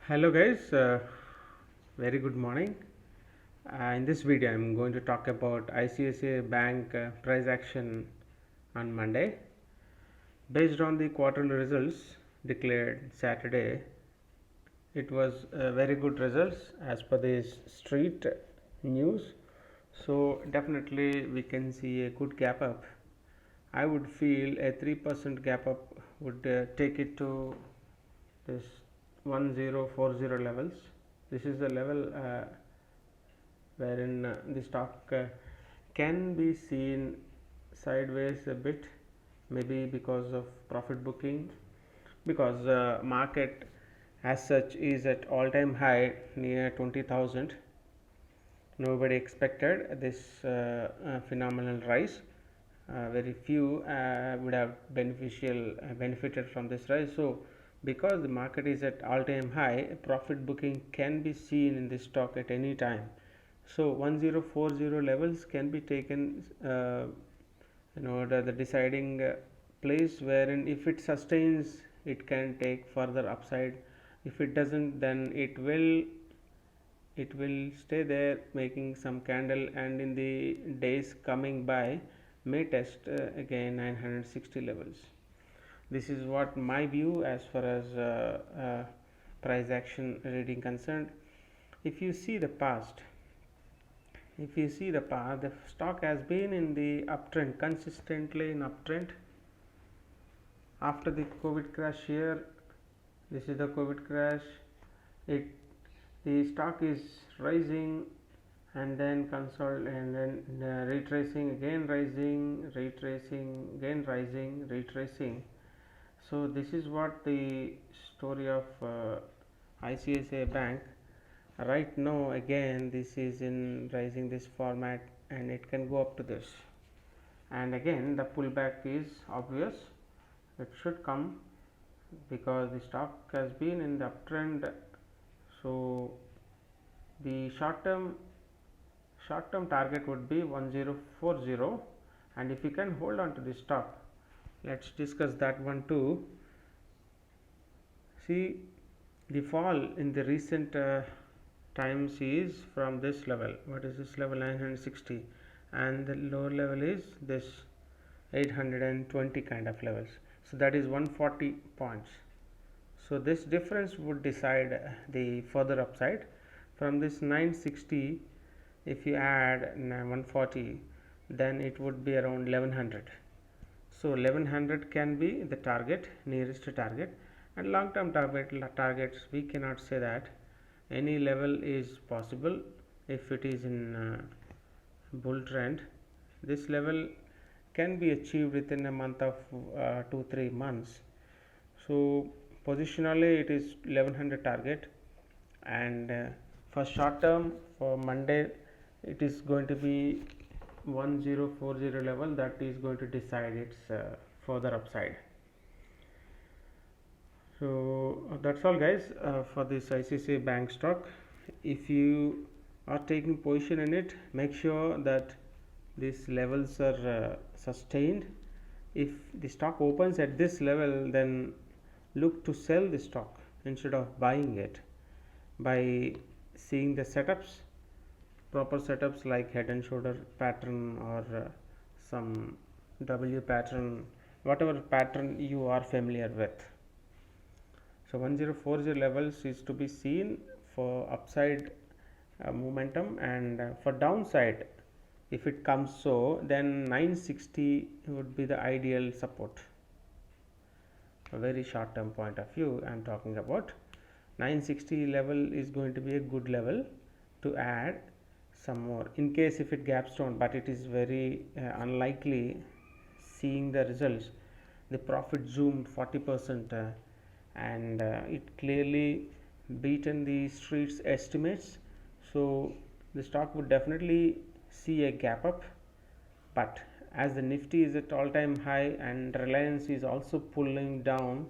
Hello guys, very good morning. In this video I am going to talk about ICICI Bank price action on Monday. Based on the quarterly results declared Saturday, it was very good results as per the street news. So definitely we can see a good gap up. I would feel a 3% gap up would take it to this 1040 levels. This is the level wherein the stock can be seen sideways a bit, maybe because of profit booking, because market as such is at all time high near 20,000. Nobody expected this phenomenal rise. Very few would have benefited from this rise. So because the market is at all time high, profit booking can be seen in this stock at any time. So 1040 levels can be taken the deciding place wherein if it sustains it can take further upside. If it doesn't, then it will stay there making some candle, and in the days coming by may test again 960 levels. This is what my view as far as price action reading concerned. If you see the past, the stock has been in the uptrend, consistently in uptrend. After the COVID crash here, this is the COVID crash, the stock is rising and then and then retracing, again rising, retracing, again rising, retracing. So this is what the story of ICICI Bank. Right now again this is in rising this format and it can go up to this, and again the pullback is obvious. It should come because the stock has been in the uptrend. So the short term target would be 1040, and if you can hold on to this stock, let's discuss that one too. See, the fall in the recent times is from this level. What is this level? 960, and the lower level is this 820 kind of levels. So that is 140 points. So this difference would decide the further upside. From this 960, if you add 140, then it would be around 1100. So 1100 can be the target, nearest target, and long term targets we cannot say that. Any level is possible if it is in bull trend. This level can be achieved within a month of 2-3 months. So positionally it is 1100 target, and for short term, for Monday, it is going to be 1040 level that is going to decide its further upside. So that's all guys for this ICICI Bank stock. If you are taking position in it, make sure that these levels are sustained. If the stock opens at this level, then look to sell the stock instead of buying it by seeing the setups, proper setups like head and shoulder pattern or some W pattern, whatever pattern you are familiar with. So 1040 levels is to be seen for upside momentum, and for downside, if it comes so, then 960 would be the ideal support. A very short term point of view I am talking about. 960 level is going to be a good level to add some more in case if it gaps down, but it is very unlikely. Seeing the results, the profit zoomed 40%, and it clearly beaten the street's estimates. So the stock would definitely see a gap up, but as the Nifty is at all time high and Reliance is also pulling down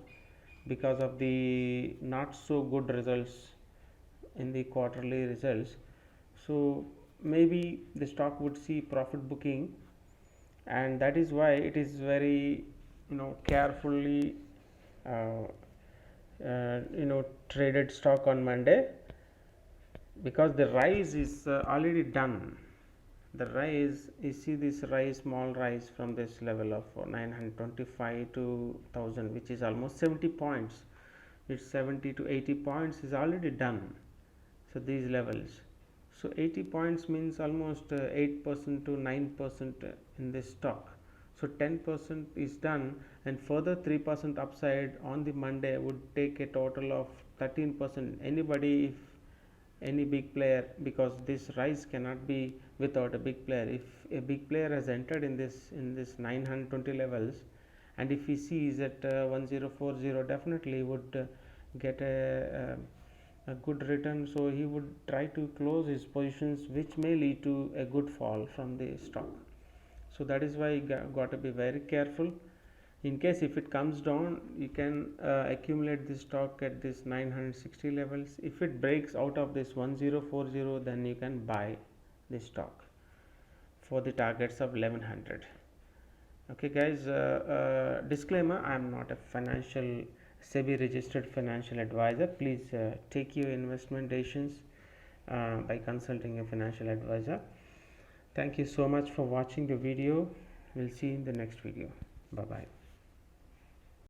because of the not so good results in the quarterly results, so maybe the stock would see profit booking, and that is why it is very carefully traded stock on Monday, because the rise is already done. The rise, you see this rise, small rise from this level of 925 to 1000, which is almost 70 points. It's 70 to 80 points is already done. So these levels, so 80 points means almost 8% to 9% in this stock. So 10% is done, and further 3% upside on the Monday would take a total of 13%. Anybody, if any big player, because this rise cannot be without a big player. If a big player has entered in this 920 levels, and if he sees at 1040, definitely would get a good return. So he would try to close his positions, which may lead to a good fall from the stock. So that is why you got to be very careful. In case if it comes down, you can accumulate this stock at this 960 levels. If it breaks out of this 1040, then you can buy this stock for the targets of 1100. Okay guys, disclaimer, I am not a financial SEBI registered financial advisor. Please take your investment decisions by consulting a financial advisor. Thank you so much for watching the video. We'll see you in the next video. Bye bye.